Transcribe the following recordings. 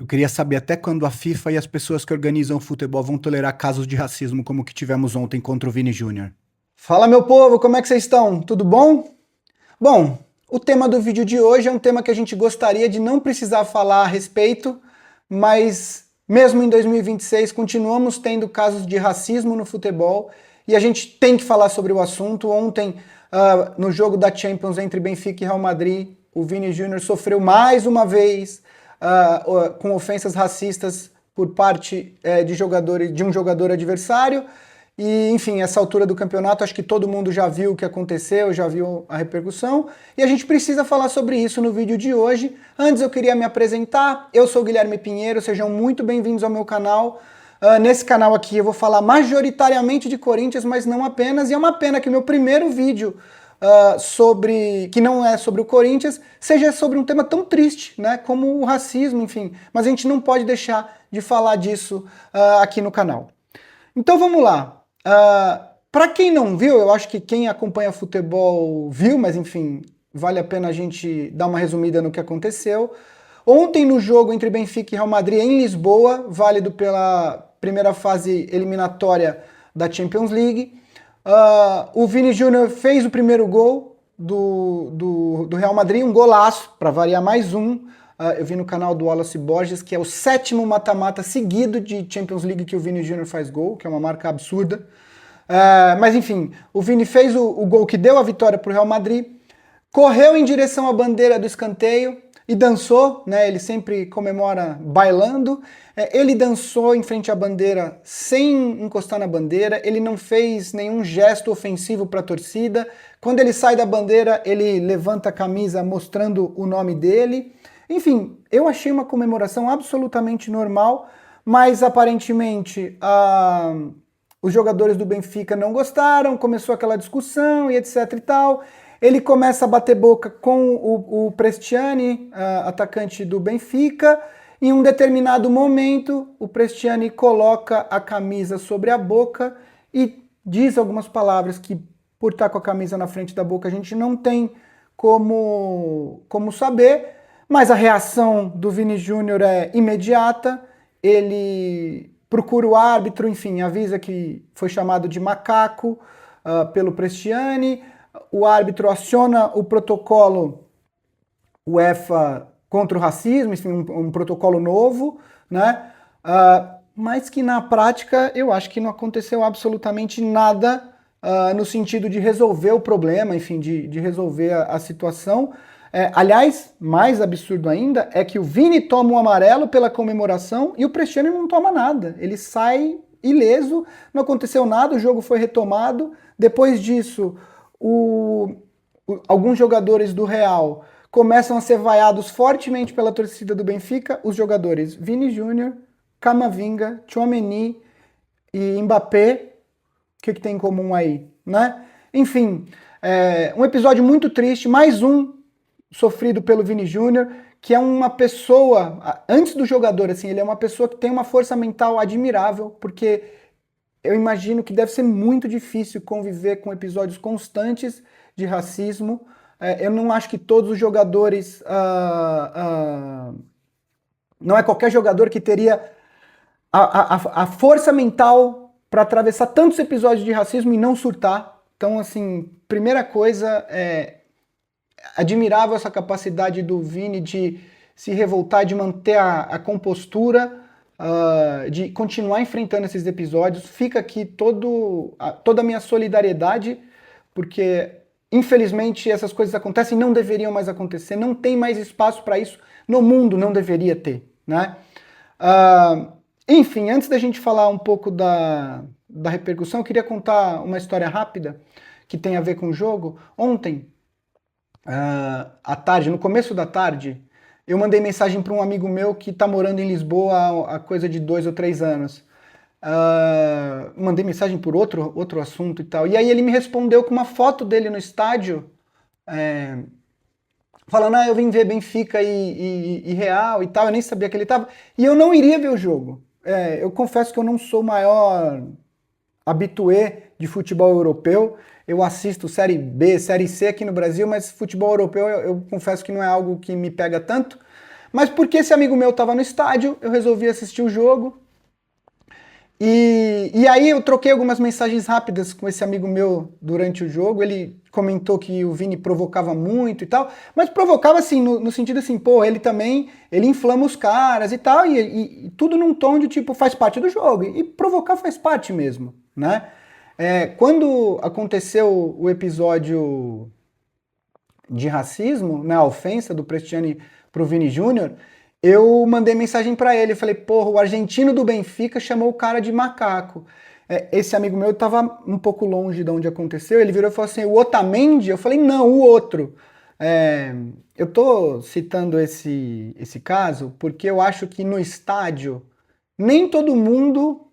Eu queria saber até quando a FIFA e as pessoas que organizam o futebol vão tolerar casos de racismo como o que tivemos ontem contra o Vini Júnior. Fala, meu povo, como é que vocês estão? Tudo bom? Bom, o tema do vídeo de hoje é um tema que a gente gostaria de não precisar falar a respeito, mas mesmo em 2026 continuamos tendo casos de racismo no futebol e a gente tem que falar sobre o assunto. Ontem, no jogo da Champions entre Benfica e Real Madrid, o Vini Júnior sofreu mais uma vez com ofensas racistas por parte de um jogador adversário. E, enfim, essa altura do campeonato, acho que todo mundo já viu o que aconteceu, já viu a repercussão, e a gente precisa falar sobre isso no vídeo de hoje. Antes eu queria me apresentar, eu sou o Guilherme Pinheiro, sejam muito bem-vindos ao meu canal. Nesse canal aqui eu vou falar majoritariamente de Corinthians, mas não apenas, e é uma pena que o meu primeiro vídeo que não é sobre o Corinthians, seja sobre um tema tão triste, né, como o racismo, enfim. Mas a gente não pode deixar de falar disso aqui no canal. Então vamos lá. Para quem não viu, eu acho que quem acompanha futebol viu, mas enfim, vale a pena a gente dar uma resumida no que aconteceu. Ontem no jogo entre Benfica e Real Madrid em Lisboa, válido pela primeira fase eliminatória da Champions League, o Vini Júnior fez o primeiro gol do Real Madrid, um golaço, para variar mais um. Eu vi no canal do Wallace Borges, que é o 7º mata-mata seguido de Champions League que o Vini Júnior faz gol, que é uma marca absurda. Mas enfim, o Vini fez o gol que deu a vitória para o Real Madrid, correu em direção à bandeira do escanteio e dançou, né? Ele sempre comemora bailando. Ele dançou em frente à bandeira sem encostar na bandeira, ele não fez nenhum gesto ofensivo para a torcida. Quando ele sai da bandeira, ele levanta a camisa mostrando o nome dele. Enfim, eu achei uma comemoração absolutamente normal, mas aparentemente os jogadores do Benfica não gostaram, começou aquela discussão e etc e tal. Ele começa a bater boca com o Prestiani, atacante do Benfica. Em um determinado momento, o Prestiani coloca a camisa sobre a boca e diz algumas palavras que, por estar com a camisa na frente da boca, a gente não tem como saber. Mas a reação do Vini Júnior é imediata, ele procura o árbitro, enfim, avisa que foi chamado de macaco pelo Prestiani, o árbitro aciona o protocolo UEFA contra o racismo, enfim, um protocolo novo, né? Mas que na prática eu acho que não aconteceu absolutamente nada no sentido de resolver o problema, enfim, de resolver a situação. Aliás, mais absurdo ainda é que o Vini toma um amarelo pela comemoração e o Prestiani não toma nada. Ele sai ileso, não aconteceu nada, o jogo foi retomado. Depois disso, alguns jogadores do Real começam a ser vaiados fortemente pela torcida do Benfica. Os jogadores Vini Júnior, Camavinga, Tchouaméni e Mbappé. O que tem em comum aí, né? Enfim, um episódio muito triste, mais um sofrido pelo Vini Júnior, que é uma pessoa, antes do jogador, assim, ele é uma pessoa que tem uma força mental admirável, porque eu imagino que deve ser muito difícil conviver com episódios constantes de racismo. Eu não acho que todos os jogadores... não é qualquer jogador que teria a força mental para atravessar tantos episódios de racismo e não surtar. Então, assim, primeira coisa admirável essa capacidade do Vini de se revoltar, de manter a compostura, de continuar enfrentando esses episódios. Fica aqui toda a minha solidariedade, porque infelizmente essas coisas acontecem, não deveriam mais acontecer, não tem mais espaço para isso no mundo, não deveria ter, né? Enfim, antes da gente falar um pouco da repercussão, eu queria contar uma história rápida que tem a ver com o jogo. Ontem, à tarde, no começo da tarde, eu mandei mensagem para um amigo meu que está morando em Lisboa há coisa de 2 ou 3 anos. Mandei mensagem por outro assunto e tal. E aí ele me respondeu com uma foto dele no estádio, falando, eu vim ver Benfica e Real e tal, eu nem sabia que ele estava. E eu não iria ver o jogo. Eu confesso que eu não sou o maior habitué de futebol europeu. Eu assisto Série B, Série C aqui no Brasil, mas futebol europeu eu confesso que não é algo que me pega tanto. Mas porque esse amigo meu estava no estádio, eu resolvi assistir o jogo. E aí eu troquei algumas mensagens rápidas com esse amigo meu durante o jogo. Ele comentou que o Vini provocava muito e tal, mas provocava assim, no sentido assim, pô, ele também, ele inflama os caras e tal, e tudo num tom de tipo, faz parte do jogo. E provocar faz parte mesmo, né? Quando aconteceu o episódio de racismo, né, a ofensa do Prestiani pro Vini Júnior, eu mandei mensagem para ele, eu falei, porra, o argentino do Benfica chamou o cara de macaco. Esse amigo meu estava um pouco longe de onde aconteceu, ele virou e falou assim, o Otamendi? Eu falei, não, o outro. Eu tô citando esse caso porque eu acho que no estádio nem todo mundo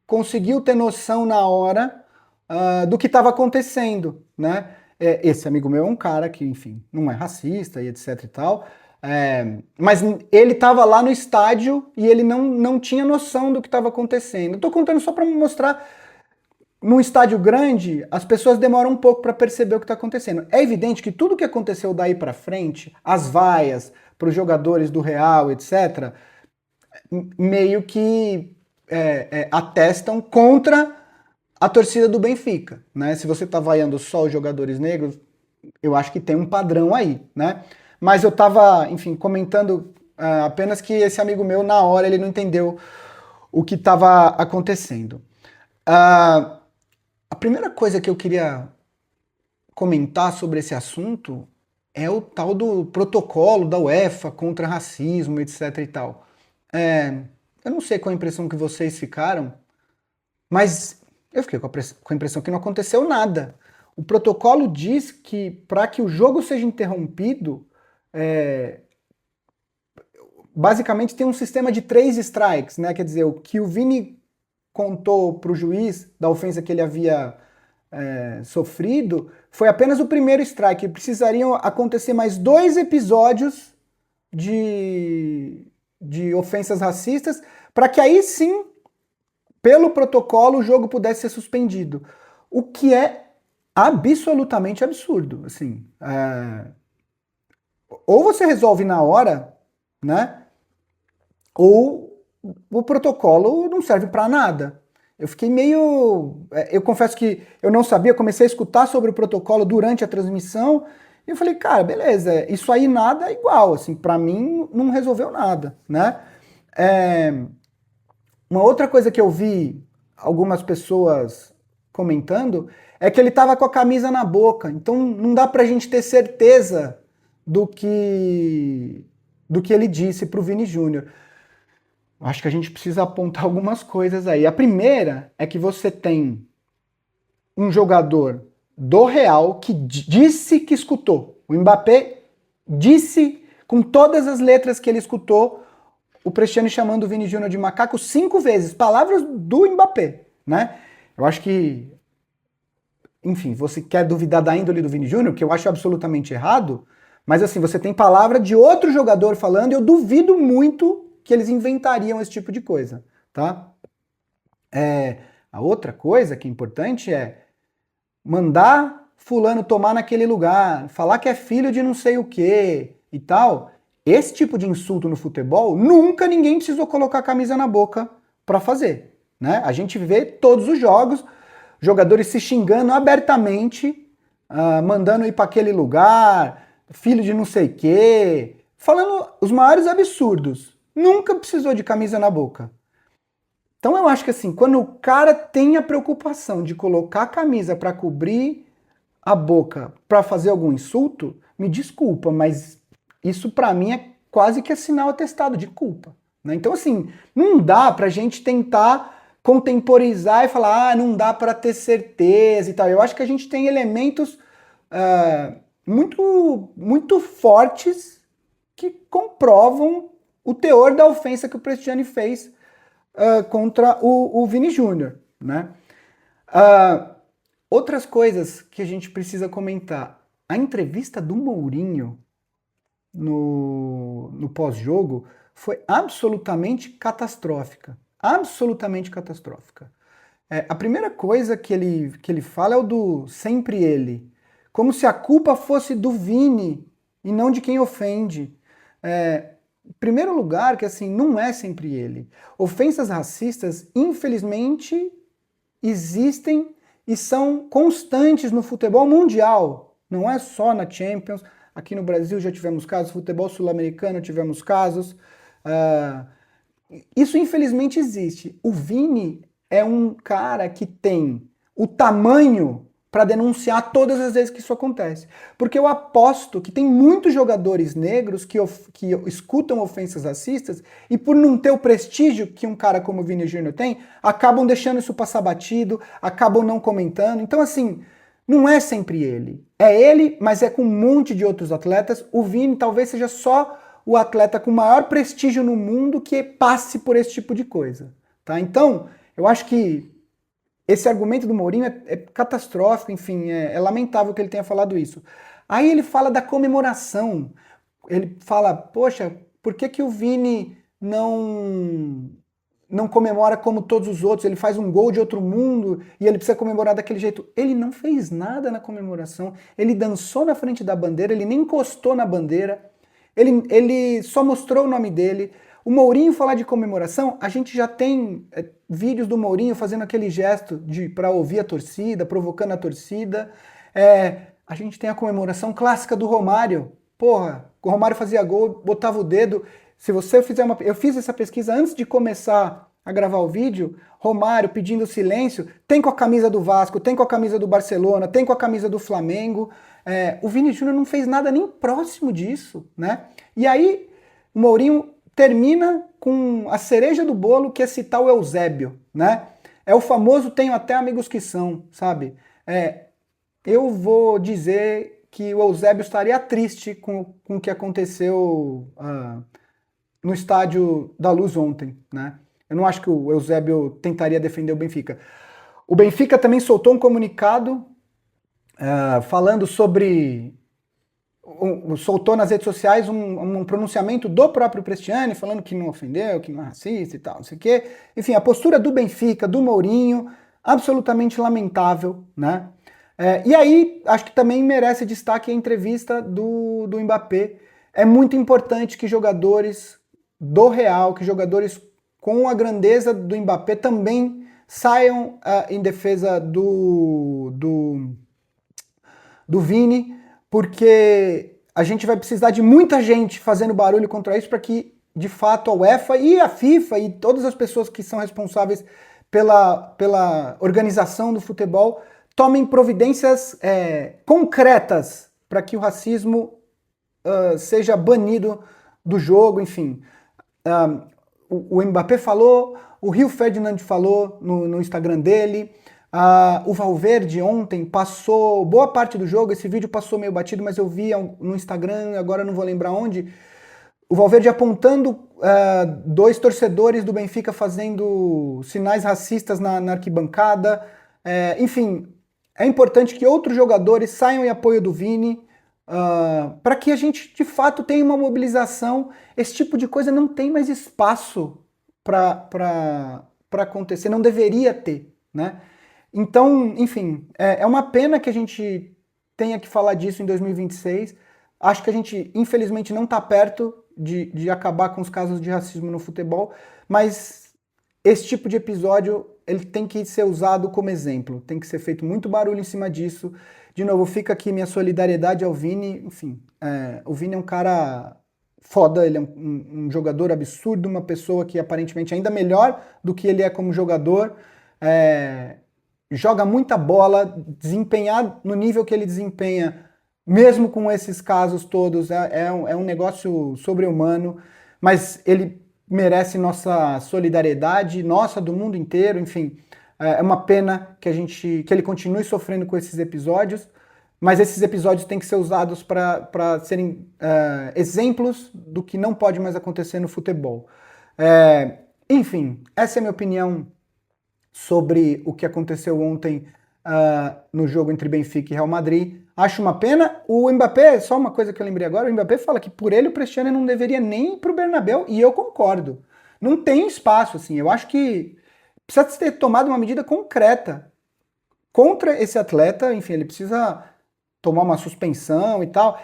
conseguiu ter noção na hora do que estava acontecendo, né? Esse amigo meu é um cara que, enfim, não é racista e etc e tal, mas ele estava lá no estádio e ele não tinha noção do que estava acontecendo. Eu tô contando só para mostrar, num estádio grande, as pessoas demoram um pouco para perceber o que está acontecendo. É evidente que tudo que aconteceu daí para frente, as vaias para os jogadores do Real, etc., meio que atestam contra a torcida do Benfica, né? Se você tá vaiando só os jogadores negros, eu acho que tem um padrão aí, né? Mas eu tava, enfim, comentando apenas que esse amigo meu, na hora, ele não entendeu o que estava acontecendo. A primeira coisa que eu queria comentar sobre esse assunto é o tal do protocolo da UEFA contra racismo, etc e tal. Eu não sei qual a impressão que vocês ficaram, mas eu fiquei com a impressão que não aconteceu nada. O protocolo diz que para que o jogo seja interrompido, basicamente tem um sistema de 3 strikes, né? Quer dizer, o que o Vini contou para o juiz da ofensa que ele havia sofrido foi apenas o primeiro strike. Precisariam acontecer mais 2 episódios de ofensas racistas para que aí sim, pelo protocolo, o jogo pudesse ser suspendido. O que é absolutamente absurdo. Assim, ou você resolve na hora, né? Ou o protocolo não serve para nada. Eu fiquei meio. Eu confesso que eu não sabia, comecei a escutar sobre o protocolo durante a transmissão. E eu falei, cara, beleza, isso aí nada é igual. Assim, para mim não resolveu nada, né? Uma outra coisa que eu vi algumas pessoas comentando é que ele estava com a camisa na boca, então não dá pra gente ter certeza do que ele disse pro Vini Júnior. Acho que a gente precisa apontar algumas coisas aí. A primeira é que você tem um jogador do Real que disse que escutou. O Mbappé disse com todas as letras que ele escutou o Prestiani chamando o Vini Júnior de macaco 5 vezes. Palavras do Mbappé, né? Eu acho que, enfim, você quer duvidar da índole do Vini Júnior, que eu acho absolutamente errado, mas assim, você tem palavra de outro jogador falando, e eu duvido muito que eles inventariam esse tipo de coisa, tá? A outra coisa que é importante é mandar fulano tomar naquele lugar, falar que é filho de não sei o que e tal. Esse tipo de insulto no futebol, nunca ninguém precisou colocar a camisa na boca para fazer, né? A gente vê todos os jogos, jogadores se xingando abertamente, mandando ir para aquele lugar, filho de não sei o quê, falando os maiores absurdos. Nunca precisou de camisa na boca. Então eu acho que assim, quando o cara tem a preocupação de colocar a camisa para cobrir a boca para fazer algum insulto, me desculpa, mas isso para mim é quase que assinar o atestado de culpa, né? Então assim, não dá pra gente tentar contemporizar e falar, não dá para ter certeza e tal. Eu acho que a gente tem elementos muito fortes que comprovam o teor da ofensa que o Prestiani fez contra o Vini Júnior, né? Outras coisas que a gente precisa comentar. A entrevista do Mourinho no pós-jogo foi absolutamente catastrófica. Absolutamente catastrófica. A primeira coisa que ele fala é o do sempre ele. Como se a culpa fosse do Vini e não de quem ofende. Em primeiro lugar, que assim, não é sempre ele. Ofensas racistas, infelizmente, existem e são constantes no futebol mundial. Não é só na Champions. Aqui no Brasil já tivemos casos, futebol sul-americano tivemos casos. Uh, Isso infelizmente existe. O Vini é um cara que tem o tamanho para denunciar todas as vezes que isso acontece. Porque eu aposto que tem muitos jogadores negros que escutam ofensas racistas e por não ter o prestígio que um cara como o Vini Júnior tem, acabam deixando isso passar batido, acabam não comentando. Então assim, não é sempre ele. É ele, mas é com um monte de outros atletas. O Vini talvez seja só o atleta com maior prestígio no mundo que passe por esse tipo de coisa. Tá? Então, eu acho que esse argumento do Mourinho é catastrófico, enfim, é lamentável que ele tenha falado isso. Aí ele fala da comemoração. Ele fala, poxa, por que o Vini não comemora como todos os outros? Ele faz um gol de outro mundo e ele precisa comemorar daquele jeito. Ele não fez nada na comemoração. Ele dançou na frente da bandeira, ele nem encostou na bandeira. Ele só mostrou o nome dele. O Mourinho falar de comemoração, a gente já tem vídeos do Mourinho fazendo aquele gesto para ouvir a torcida, provocando a torcida. A gente tem a comemoração clássica do Romário. Porra, o Romário fazia gol, botava o dedo. Se você fizer eu fiz essa pesquisa antes de começar a gravar o vídeo. Romário pedindo silêncio, tem com a camisa do Vasco, tem com a camisa do Barcelona, tem com a camisa do Flamengo. O Vini Júnior não fez nada nem próximo disso, né? E aí o Mourinho termina com a cereja do bolo, que é citar o Eusébio, né? É o famoso tenho até amigos que são, sabe? Eu vou dizer que o Eusébio estaria triste com o que aconteceu no Estádio da Luz ontem, né? Eu não acho que o Eusébio tentaria defender o Benfica. O Benfica também soltou um comunicado falando sobre... soltou nas redes sociais um pronunciamento do próprio Prestiani, falando que não ofendeu, que não é racista e tal, não sei o quê. Enfim, a postura do Benfica, do Mourinho, absolutamente lamentável, né? E aí, acho que também merece destaque a entrevista do Mbappé. É muito importante que jogadores do Real, que jogadores com a grandeza do Mbappé também saiam em defesa do Vini, porque a gente vai precisar de muita gente fazendo barulho contra isso para que, de fato, a UEFA e a FIFA e todas as pessoas que são responsáveis pela organização do futebol tomem providências concretas para que o racismo seja banido do jogo, enfim. O Mbappé falou, o Rio Ferdinand falou no Instagram dele, o Valverde ontem passou boa parte do jogo, esse vídeo passou meio batido, mas eu vi no Instagram, agora não vou lembrar onde, o Valverde apontando dois torcedores do Benfica fazendo sinais racistas na arquibancada. Enfim, é importante que outros jogadores saiam em apoio do Vini, para que a gente de fato tenha uma mobilização. Esse tipo de coisa não tem mais espaço para acontecer, não deveria ter, né? Então, enfim, é uma pena que a gente tenha que falar disso em 2026. Acho que a gente, infelizmente, não está perto de acabar com os casos de racismo no futebol, mas esse tipo de episódio ele tem que ser usado como exemplo, tem que ser feito muito barulho em cima disso. De novo, fica aqui minha solidariedade ao Vini. Enfim, o Vini é um cara foda, ele é um jogador absurdo, uma pessoa que aparentemente é ainda melhor do que ele é como jogador, joga muita bola, desempenhar no nível que ele desempenha, mesmo com esses casos todos, é um negócio sobre-humano, mas ele merece nossa solidariedade, nossa, do mundo inteiro, enfim. É uma pena que ele continue sofrendo com esses episódios, mas esses episódios têm que ser usados para serem exemplos do que não pode mais acontecer no futebol. Enfim, essa é a minha opinião sobre o que aconteceu ontem no jogo entre Benfica e Real Madrid. Acho uma pena. O Mbappé, só uma coisa que eu lembrei agora, o Mbappé fala que por ele o Cristiano não deveria nem ir para o Bernabéu, e eu concordo. Não tem espaço, assim. Eu acho que precisa ter tomado uma medida concreta contra esse atleta. Enfim, ele precisa tomar uma suspensão e tal.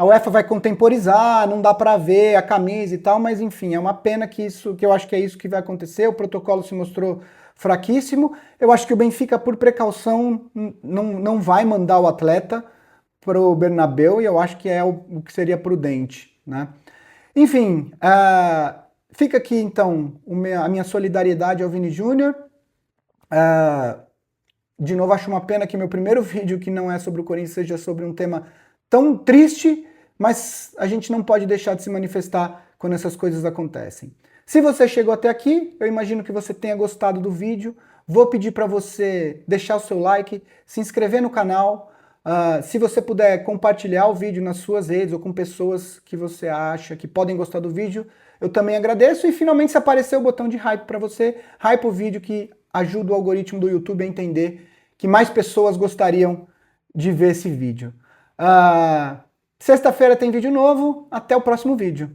a UEFA vai contemporizar, não dá para ver a camisa e tal, mas enfim, é uma pena que eu acho que é isso que vai acontecer. O protocolo se mostrou fraquíssimo. Eu acho que o Benfica, por precaução, não vai mandar o atleta para o Bernabéu, e eu acho que é o que seria prudente, né? Enfim, fica aqui então a minha solidariedade ao Vini Júnior. De novo, acho uma pena que meu primeiro vídeo, que não é sobre o Corinthians, seja sobre um tema tão triste, mas a gente não pode deixar de se manifestar quando essas coisas acontecem. Se você chegou até aqui, eu imagino que você tenha gostado do vídeo. Vou pedir para você deixar o seu like, se inscrever no canal. Se você puder compartilhar o vídeo nas suas redes ou com pessoas que você acha que podem gostar do vídeo, eu também agradeço. E finalmente, se aparecer o botão de hype para você, hype o vídeo, que ajuda o algoritmo do YouTube a entender que mais pessoas gostariam de ver esse vídeo. Sexta-feira tem vídeo novo, até o próximo vídeo.